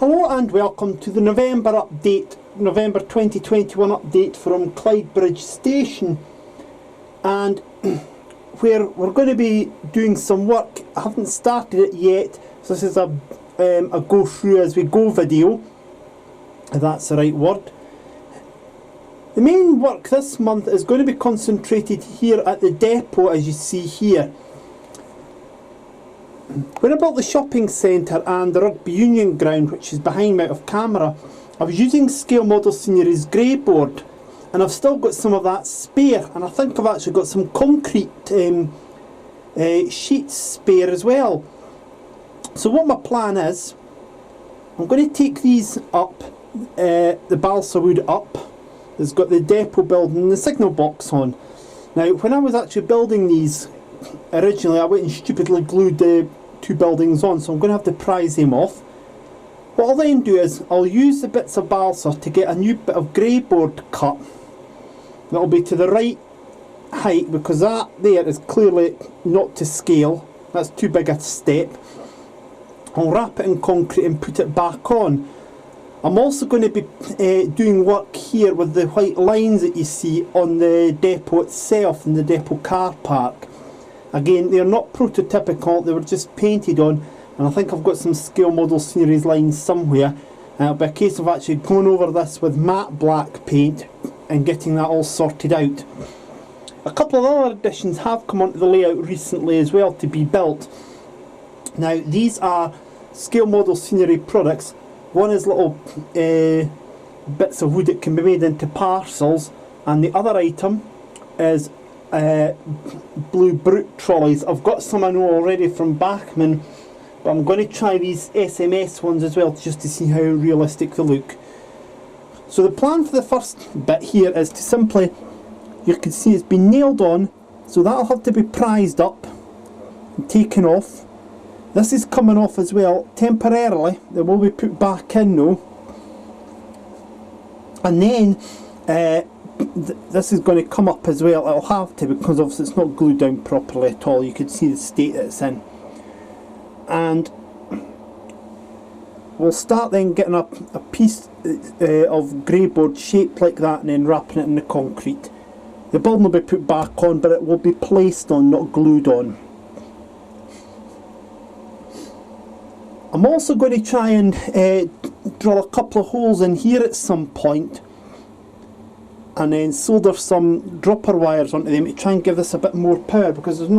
Hello and welcome to the November 2021 update from Clydebridge station, and where we're going to be doing some work. I haven't started it yet, so this is a go through as we go video, if that's the right word. The main work this month is going to be concentrated here at the depot, as you see here. When I built the shopping centre and the rugby union ground, which is behind me out of camera, I was using Scale Model Scenery's grey board, and I've still got some of that spare, and I think I've actually got some concrete sheets spare as well. So what my plan is, I'm going to take these up, the balsa wood up. It's got the depot building and the signal box on. Now when I was actually building these originally, I went and stupidly glued the two buildings on, so I'm going to have to prise them off. What I'll then do is I'll use the bits of balsa to get a new bit of grey board cut. That'll be to the right height, because that there is clearly not to scale. That's too big a step. I'll wrap it in concrete and put it back on. I'm also going to be doing work here with the white lines that you see on the depot itself, in the depot car park. Again, they're not prototypical, they were just painted on, and I think I've got some Scale Model Scenery's lines somewhere. It'll be a case of actually going over this with matte black paint and getting that all sorted out. A couple of other additions have come onto the layout recently as well to be built. Now these are Scale Model Scenery products. One is little bits of wood that can be made into parcels, and the other item is blue brute trolleys. I've got some I know already from Bachmann, but I'm going to try these SMS ones as well, just to see how realistic they look. So the plan for the first bit here is to simply, you can see it's been nailed on, so that'll have to be prised up and taken off. This is coming off as well temporarily, they will be put back in though. And then this is going to come up as well. It'll have to, because obviously it's not glued down properly at all. You can see the state that it's in. And we'll start then getting up a piece of grey board shaped like that and then wrapping it in the concrete. The building will be put back on, but it will be placed on, not glued on. I'm also going to try and drill a couple of holes in here at some point, and then solder some dropper wires onto them to try and give this a bit more power, because there's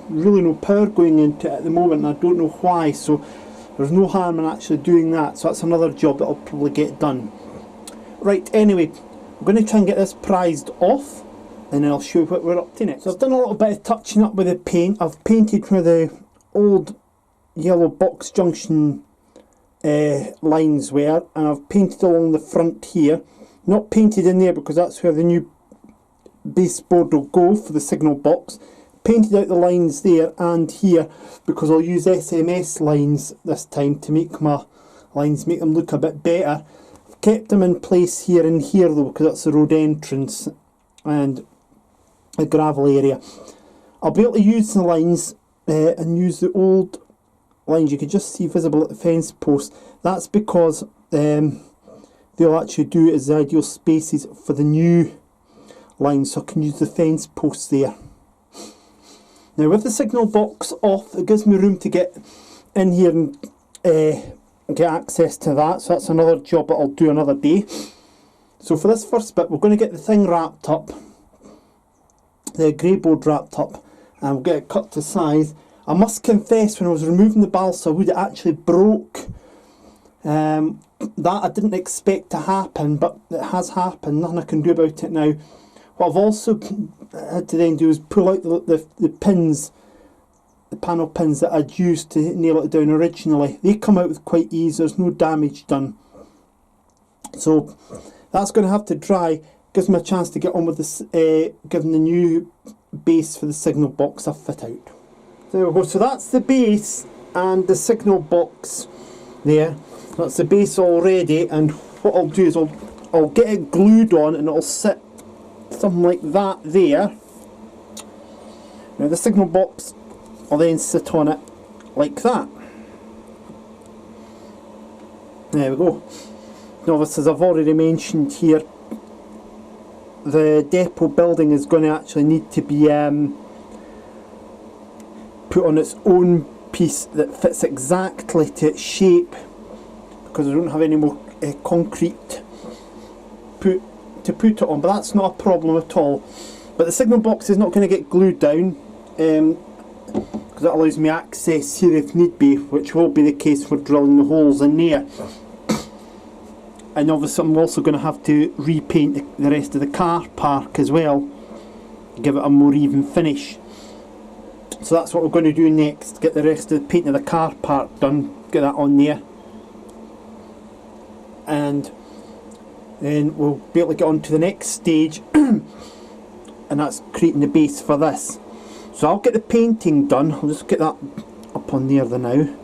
really no power going into it at the moment, and I don't know why, so there's no harm in actually doing that. So that's another job that I'll probably get done. Right, anyway, I'm going to try and get this prised off, and then I'll show you what we're up to next. So I've done a little bit of touching up with the paint. I've painted where the old yellow box junction lines were, and I've painted along the front here. Not painted in there because that's where the new baseboard will go for the signal box. Painted out the lines there and here, because I'll use SMS lines this time to make my lines, make them look a bit better. I've kept them in place here and here though, because that's the road entrance and a gravel area. I'll be able to use the lines and use the old lines you can just see visible at the fence post. That's because they'll actually do it as the ideal spaces for the new lines, so I can use the fence posts there. Now with the signal box off, it gives me room to get in here and get access to that, so that's another job that I'll do another day. So for this first bit, we're going to get the thing wrapped up, the grey board wrapped up, and we'll get it cut to size. I must confess, when I was removing the balsa wood, it actually broke. That I didn't expect to happen, but it has happened. Nothing I can do about it now. What I've also had to then do is pull out the pins, the panel pins that I'd used to nail it down originally. They come out with quite ease, there's no damage done. So that's going to have to dry. Gives me a chance to get on with this, giving the new base for the signal box a fit out. There we go, so that's the base and the signal box there. That's the base already, and what I'll do is I'll get it glued on, and it'll sit something like that there. Now the signal box will then sit on it like that. There we go. Now, this, as I've already mentioned here, the depot building is going to actually need to be put on its own piece that fits exactly to its shape, because I don't have any more concrete to put it on, but that's not a problem at all. But the signal box is not going to get glued down, because that allows me access here if need be, which will be the case for drilling the holes in there. And obviously I'm also going to have to repaint the rest of the car park as well, give it a more even finish. So that's what we're going to do next, get the rest of the paint of the car park done, get that on there. And then we'll be able to get on to the next stage, and that's creating the base for this. So I'll get the painting done. I'll just get that up on there now.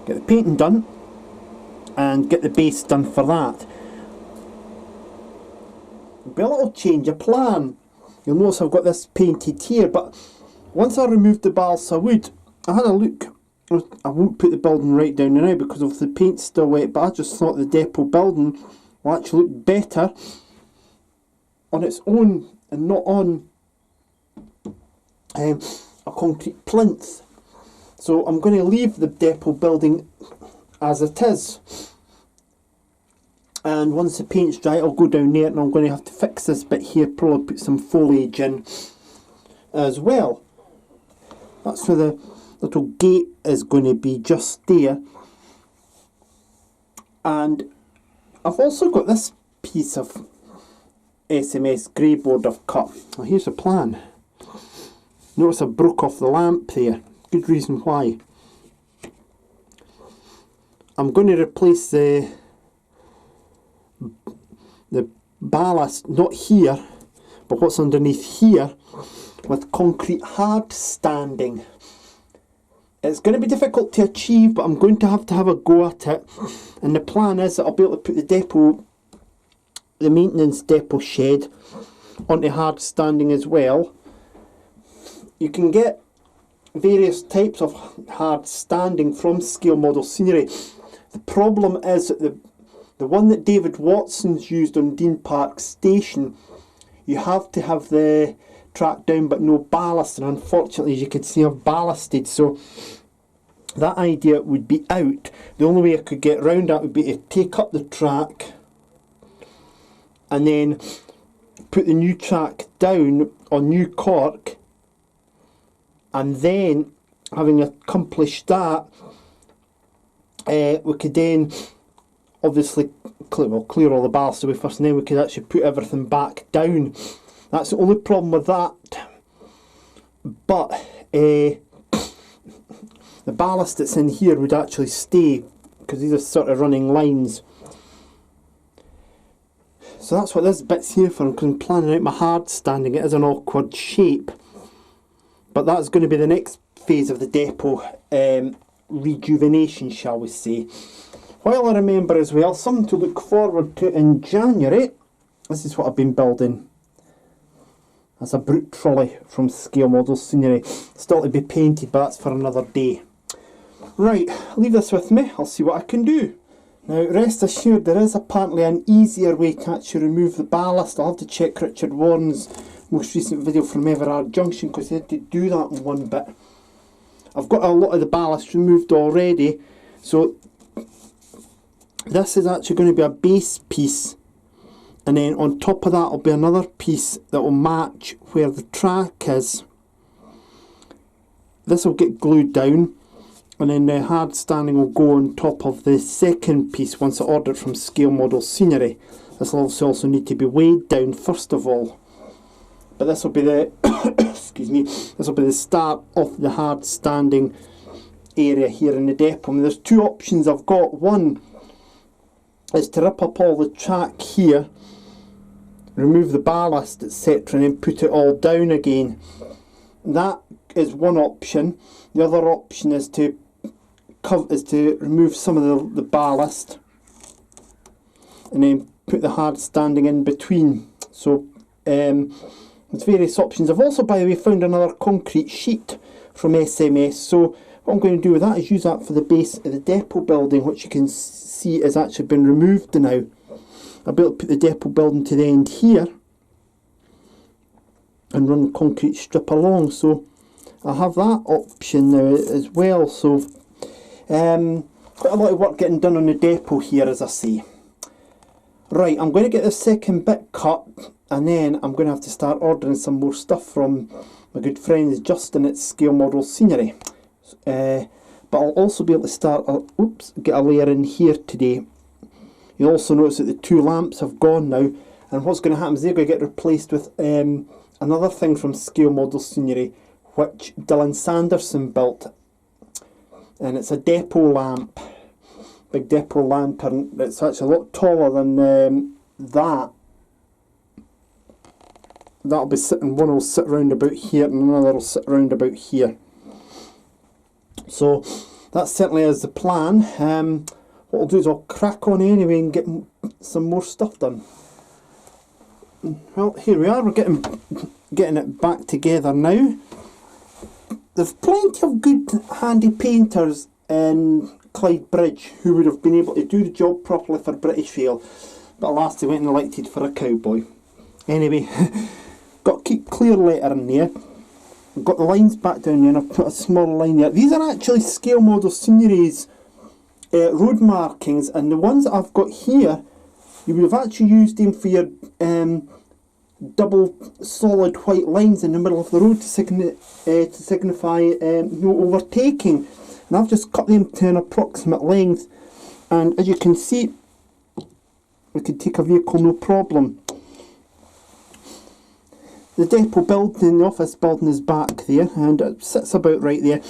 Get the painting done and get the base done for that. There'll be a little change of plan. You'll notice I've got this painted here, but once I removed the balsa wood, I had a look. I won't put the building right down now because of the paint's still wet, but I just thought the depot building will actually look better on its own and not on a concrete plinth. So I'm going to leave the depot building as it is, and once the paint's dry I'll go down there and I'm going to have to fix this bit here, probably put some foliage in as well. That's where the little gate is going to be, just there. And I've also got this piece of SMS grey board I've cut. Well, here's the plan. Notice I broke off the lamp there. Good reason why. I'm going to replace the ballast, not here, but what's underneath here, with concrete hard standing. It's going to be difficult to achieve, but I'm going to have a go at it. And the plan is that I'll be able to put the depot, the maintenance depot shed, onto hard standing as well. You can get various types of hard standing from scale model scenery. The problem is that the one that David Watson's used on Dean Park Station, you have to have the track down but no ballast, and unfortunately, as you can see, I've ballasted, so that idea would be out. The only way I could get around that would be to take up the track and then put the new track down on new cork, and then, having accomplished that, we could then obviously clear all the ballast away first, and then we could actually put everything back down. That's the only problem with that. But the ballast that's in here would actually stay, because these are sort of running lines. So that's what this bit's here for, because I'm planning out my hard standing. It is an awkward shape, but that's going to be the next phase of the depot rejuvenation, shall we say. While I remember as well, something to look forward to in January, this is what I've been building. That's a brute trolley from Scale Model Scenery. Still to be painted, but that's for another day. Right, leave this with me, I'll see what I can do. Now, rest assured, there is apparently an easier way to actually remove the ballast. I'll have to check Richard Warren's most recent video from Everard Junction, because he had to do that in one bit. I've got a lot of the ballast removed already, so this is actually going to be a base piece, and then on top of that will be another piece that will match where the track is. This will get glued down, and then the hard standing will go on top of the second piece once I order it from Scale Model Scenery. This will also need to be weighed down first of all. But this will be the excuse me, this will be the start of the hard standing area here in the depot. And there's two options I've got. One is to rip up all the track here, remove the ballast, etc., and then put it all down again. That is one option. The other option is to remove some of the ballast and then put the hard standing in between. So there's various options. I've also, by the way, found another concrete sheet from SMS, so what I'm going to do with that is use that for the base of the depot building, which you can see has actually been removed now. I'll be able to put the depot building to the end here and run the concrete strip along, so I have that option now as well. So quite a lot of work getting done on the depot here, as I say. Right, I'm going to get this second bit cut, and then I'm going to have to start ordering some more stuff from my good friends Justin at Scale Model Scenery. But I'll also be able to start, get a layer in here today. You'll also notice that the two lamps have gone now, and what's going to happen is they're going to get replaced with another thing from Scale Model Scenery, which Dylan Sanderson built, and it's a depot lamp, big depot lantern. It's actually a lot taller than that. That'll be sitting, one will sit around about here and another will sit around about here. So that certainly is the plan. What I'll do is I'll crack on anyway and get some more stuff done. Well, here we are, we're getting it back together now. There's plenty of good handy painters in Clydebridge who would have been able to do the job properly for British Rail, but alas, they went and elected for a cowboy. Anyway, got to keep clear letter in there. I've got the lines back down there and I've put a small line there. These are actually Scale Model Scenery's road markings, and the ones that I've got here, you would have actually used them for your double solid white lines in the middle of the road to signify no overtaking. And I've just cut them to an approximate length, and as you can see, we could take a vehicle no problem. The depot building, the office building is back there, and it sits about right there.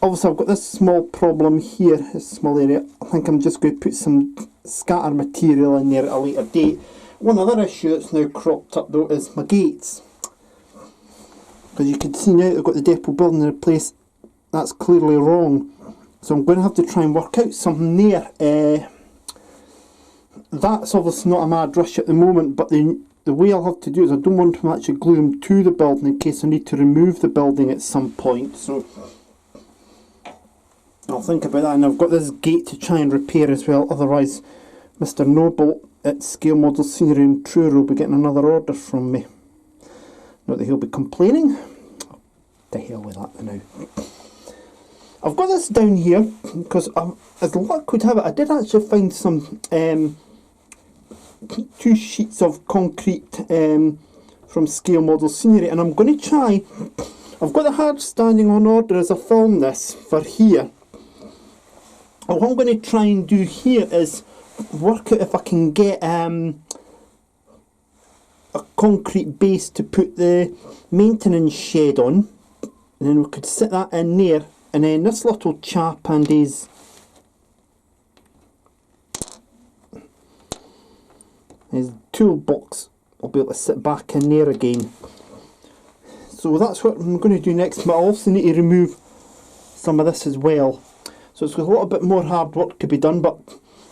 Obviously I've got this small problem here, this small area. I think I'm just going to put some scatter material in there at a later date. One other issue that's now cropped up though is my gates. Because you can see now I've got the depot building in place. That's clearly wrong. So I'm going to have to try and work out something there. That's obviously not a mad rush at the moment, but the way I'll have to do is I don't want to actually glue them to the building in case I need to remove the building at some point. So I'll think about that, and I've got this gate to try and repair as well, otherwise Mr. Noble at Scale Model Scenery in Truro will be getting another order from me. Not that he'll be complaining. Oh, the hell with that now. I've got this down here because as luck would have it, I did actually find some 2 sheets of concrete from Scale Model Scenery, and I'm going to try, I've got the hard standing on order as I film this for here. What I'm going to try and do here is work out if I can get a concrete base to put the maintenance shed on, and then we could sit that in there, and then this little chap and his toolbox I'll be able to sit back in there again. So that's what I'm going to do next, but I also need to remove some of this as well. So it's got a little bit more hard work to be done, but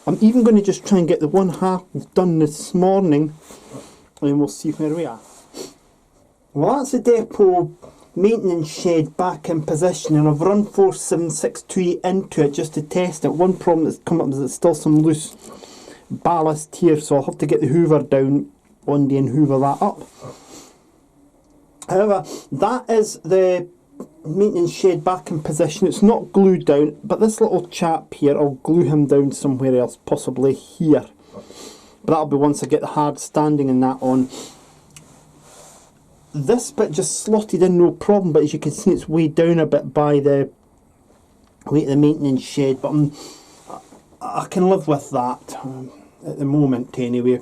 I'm even going to just try and get the one half done this morning, and then we'll see where we are. Well, that's the depot maintenance shed back in position, and I've run 47628 into it just to test it. One problem that's come up is there's still some loose ballast here, so I'll have to get the hoover down one day and hoover that up. However, that is the maintenance shed back in position. It's not glued down, but this little chap here, I'll glue him down somewhere else, possibly here. But that'll be once I get the hard standing and that on. This bit just slotted in no problem, but as you can see it's weighed down a bit by the weight of the maintenance shed, but I can live with that at the moment anyway.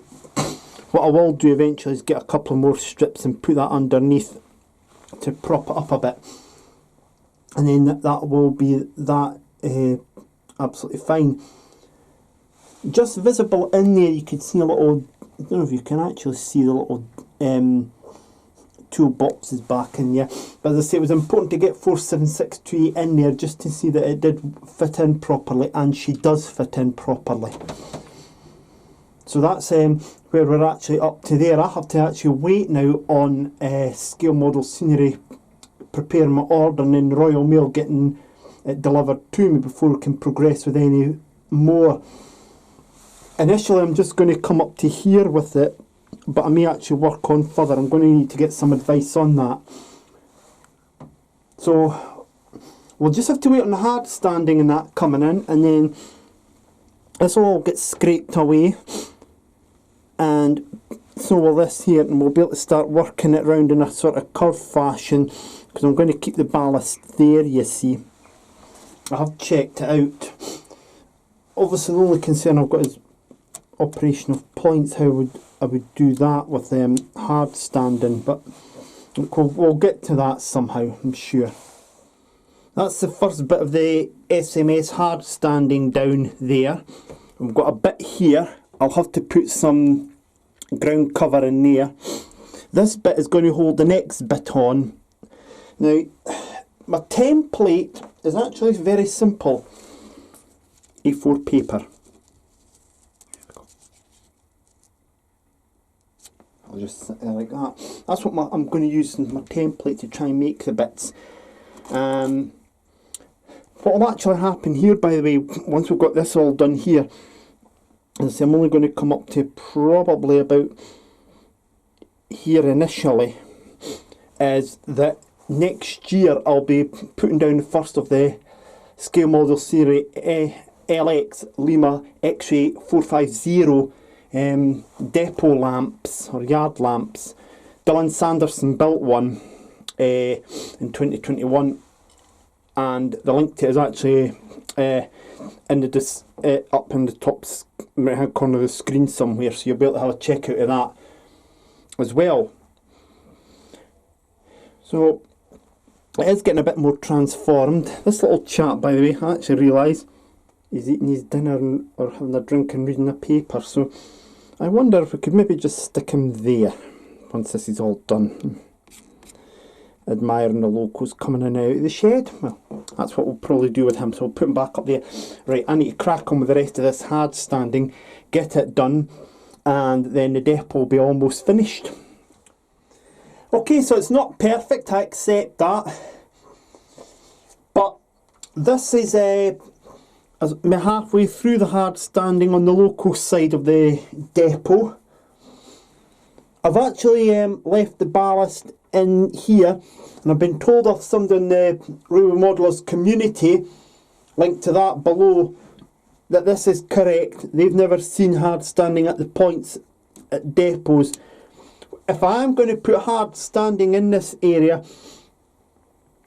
What I will do eventually is get a couple more strips and put that underneath to prop it up a bit, and then that will be that absolutely fine. Just visible in there you can see a little, I don't know if you can actually see the little toolboxes back in there, but as I say, it was important to get 47628 in there just to see that it did fit in properly, and she does fit in properly. So that's where we're actually up to there. I have to actually wait now on Scale Model Scenery preparing my order, and then Royal Mail getting it delivered to me before we can progress with any more. Initially I'm just going to come up to here with it, but I may actually work on further. I'm going to need to get some advice on that. So we'll just have to wait on the hard standing and that coming in, and then this will all get scraped away, and so will this here, and we'll be able to start working it round in a sort of curved fashion, because I'm going to keep the ballast there, you see. I have checked it out. Obviously the only concern I've got is operational points, how I would do that with hard standing, but we'll get to that somehow, I'm sure. That's the first bit of the SMS hard standing down there. We've got a bit here. I'll have to put some ground cover in there. This bit is going to hold the next bit on. Now, my template is actually very simple. A4 paper. I'll just sit there like that. That's what I'm going to use in my template to try and make the bits. What will actually happen here, by the way, once we've got this all done here, is I'm only going to come up to probably about here initially, is that next year I'll be putting down the first of the scale model series LX Lima X-ray 450 depot lamps or yard lamps. Dylan Sanderson built one in 2021, and the link to it is actually in the up in the top right hand corner of the screen somewhere, so you'll be able to have a check out of that as well. So it is getting a bit more transformed. This little chap, by the way, I actually realise he's eating his dinner or having a drink and reading a paper, so I wonder if we could maybe just stick him there once this is all done. Admiring the locos coming in and out of the shed. Well, that's what we'll probably do with him, so we'll put him back up there. Right, I need to crack on with the rest of this hard standing, get it done, and then the depot will be almost finished. Okay, so it's not perfect, I accept that, but this is me halfway through the hard standing on the loco side of the depot. I've actually left the ballast in here, and I've been told off somebody in the Railway Modelers community, link to that below, that this is correct. They've never seen hard standing at the points at depots. If I'm going to put hard standing in this area,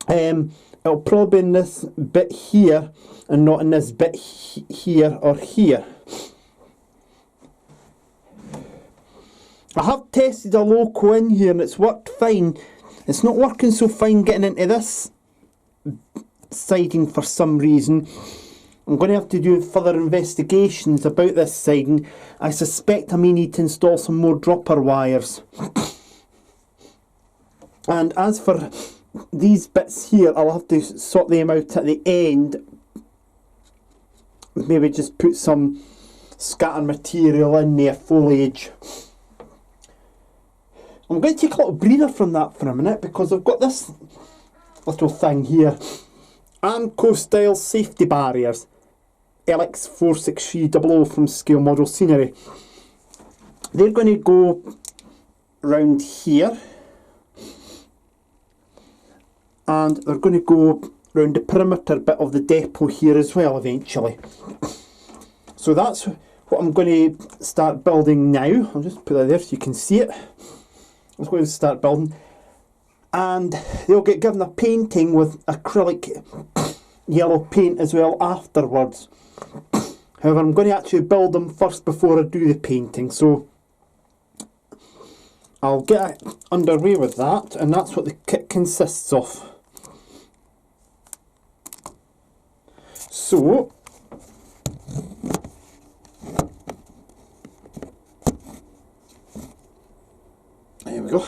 it'll probably be in this bit here and not in this bit here or here. I have tested a loco in here and it's worked fine. It's not working so fine getting into this siding for some reason. I'm going to have to do further investigations about this siding. I suspect I may need to install some more dropper wires. And as for these bits here, I'll have to sort them out at the end. Maybe just put some scatter material in there, foliage. I'm going to take a little breather from that for a minute, because I've got this little thing here. Armco style safety barriers. LX46300 from Scale Model Scenery. They're going to go round here, and they're going to go round the perimeter bit of the depot here as well eventually. So that's what I'm going to start building now. I'll just put that there so you can see it. I'm going to start building, and they'll get given a painting with acrylic yellow paint as well afterwards. However, I'm going to actually build them first before I do the painting, so I'll get underway with that, and that's what the kit consists of. So there we go.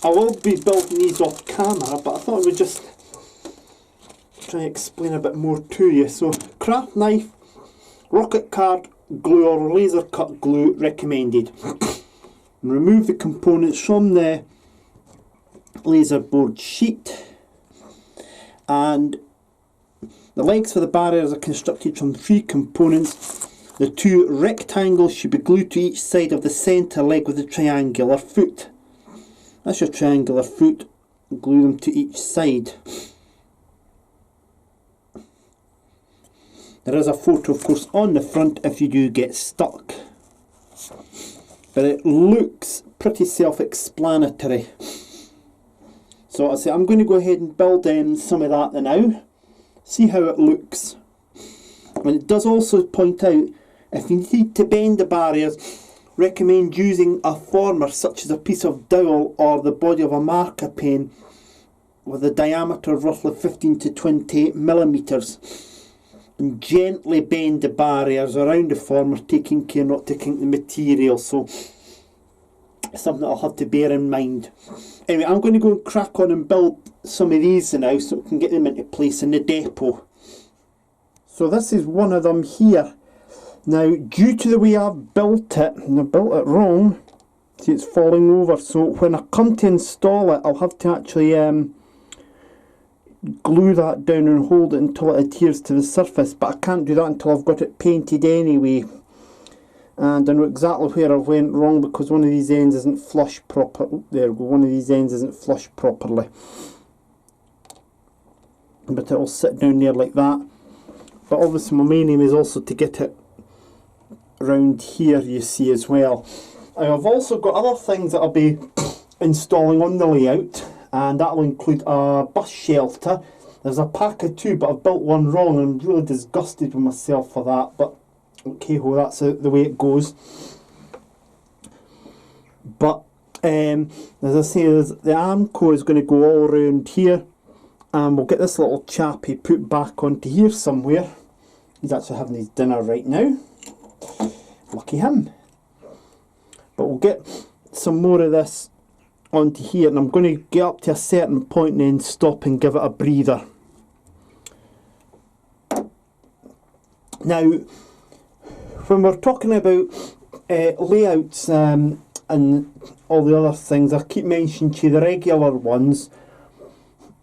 I will be building these off camera, but I thought I would just try and explain a bit more to you. So, craft knife, rocket card glue or laser cut glue recommended. And remove the components from the laser board sheet, and the legs for the barriers are constructed from 3 components. The 2 rectangles should be glued to each side of the centre leg with a triangular foot. That's your triangular foot. Glue them to each side. There is a photo, of course, on the front if you do get stuck. But it looks pretty self-explanatory. So I say I'm going to go ahead and build some of that now. See how it looks. And it does also point out, if you need to bend the barriers, recommend using a former such as a piece of dowel or the body of a marker pen with a diameter of roughly 15 to 20 millimeters, and gently bend the barriers around the former, taking care not to kink the material. So something I'll have to bear in mind. Anyway, I'm going to go and crack on and build some of these now so we can get them into place in the depot. So this is one of them here. Now, due to the way I've built it, and I built it wrong, see it's falling over, so when I come to install it, I'll have to actually glue that down and hold it until it adheres to the surface, but I can't do that until I've got it painted anyway. And I know exactly where I went wrong, because one of these ends isn't flush proper. There we go, one of these ends isn't flush properly. But it'll sit down there like that. But obviously my main aim is also to get it around here, you see, as well. I've also got other things that I'll be installing on the layout, and that will include a bus shelter. There's a pack of 2, but I've built one wrong and I'm really disgusted with myself for that, but okay, well, that's the way it goes. But as I say, the Armco is going to go all around here, and we'll get this little chappie put back onto here somewhere. He's actually having his dinner right now. Lucky him. But we'll get some more of this onto here, and I'm going to get up to a certain point and then stop and give it a breather. Now, when we're talking about layouts and all the other things, I keep mentioning to you the regular ones,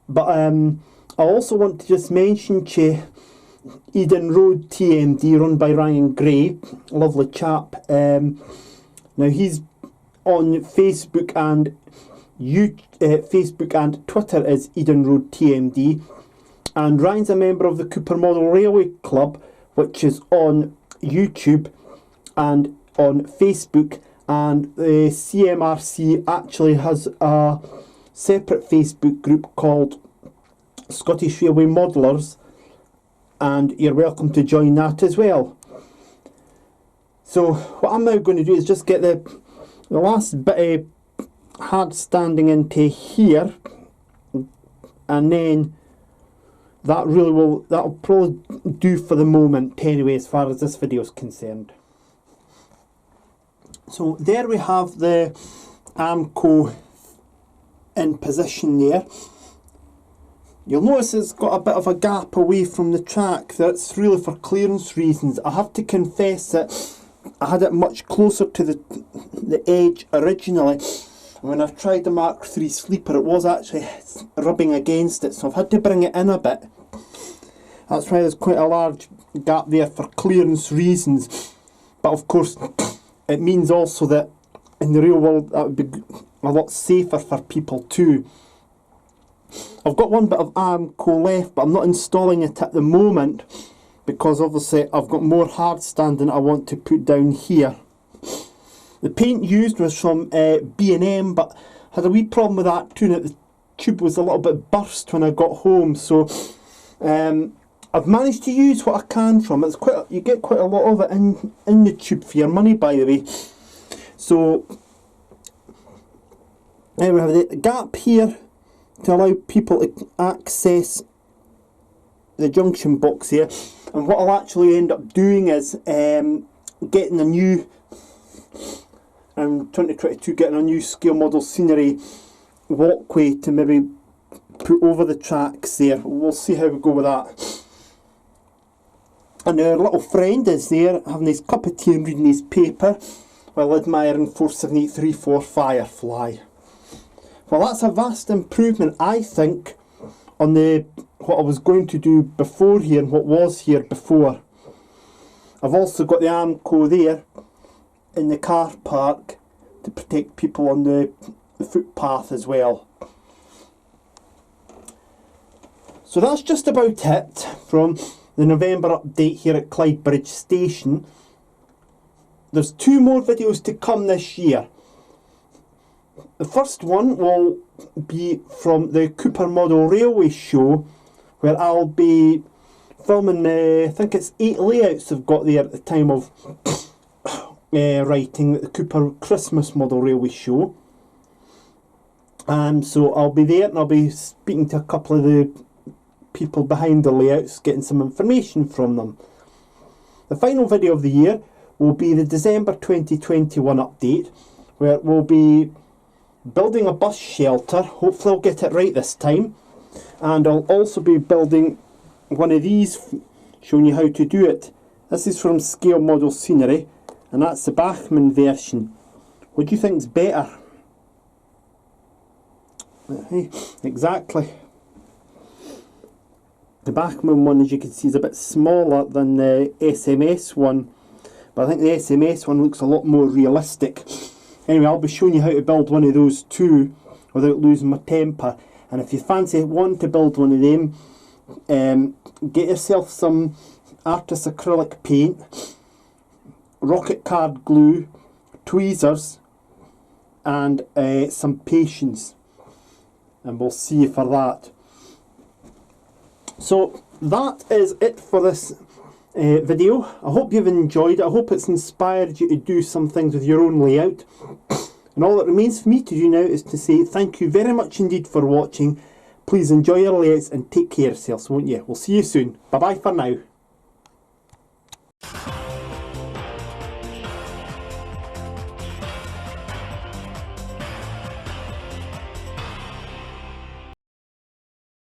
but I also want to just mention to you Eden Road TMD, run by Ryan Gray, lovely chap. Now he's on Facebook and Facebook and Twitter is Eden Road TMD, and Ryan's a member of the Cooper Model Railway Club, which is on YouTube and on Facebook, and the CMRC actually has a separate Facebook group called Scottish Railway Modellers, and you're welcome to join that as well. So what I'm now going to do is just get the last bit of hard standing into here, and then that'll probably do for the moment anyway, as far as this video is concerned. So there we have the Armco in position there. You'll notice it's got a bit of a gap away from the track. That's really for clearance reasons. I have to confess that I had it much closer to the edge originally. And when I tried the Mark III sleeper, it was actually rubbing against it, so I've had to bring it in a bit. That's why there's quite a large gap there for clearance reasons. But of course, it means also that in the real world that would be a lot safer for people too. I've got one bit of Armco left, but I'm not installing it at the moment because obviously I've got more hard standing I want to put down here. The paint used was from B&M, but I had a wee problem with that too, and the tube was a little bit burst when I got home, so I've managed to use what I can from it. You get quite a lot of it in the tube for your money, by the way. So there we have the gap here to allow people to access the junction box here, and what I'll actually end up doing is getting a new, 2022, getting a new scale model scenery walkway to maybe put over the tracks there. We'll see how we go with that. And our little friend is there having his cup of tea and reading his paper while admiring 47834 Firefly. Well, that's a vast improvement, I think, on the what I was going to do before here and what was here before. I've also got the Armco there in the car park to protect people on the footpath as well. So that's just about it from the November update here at Clydebridge station. There's 2 more videos to come this year. The first one will be from the Cooper Model Railway Show, where I'll be filming, I think it's 8 layouts I've got there at the time of writing at the Cooper Christmas Model Railway Show. So I'll be there and I'll be speaking to a couple of the people behind the layouts, getting some information from them. The final video of the year will be the December 2021 update, where we'll be building a bus shelter. Hopefully I'll get it right this time. And I'll also be building one of these, showing you how to do it. This is from Scale Model Scenery, and that's the Bachmann version. What do you think's better? Exactly. The Bachmann one, as you can see, is a bit smaller than the SMS one, but I think the SMS one looks a lot more realistic. Anyway, I'll be showing you how to build one of those too without losing my temper. And if you fancy wanting to build one of them, get yourself some artist acrylic paint, rocket card glue, tweezers, and some patience, and we'll see you for that. So that is it for this video. I hope you've enjoyed it. I hope it's inspired you to do some things with your own layout. And all that remains for me to do now is to say thank you very much indeed for watching. Please enjoy your layouts and take care of yourselves, won't you? We'll see you soon. Bye bye for now.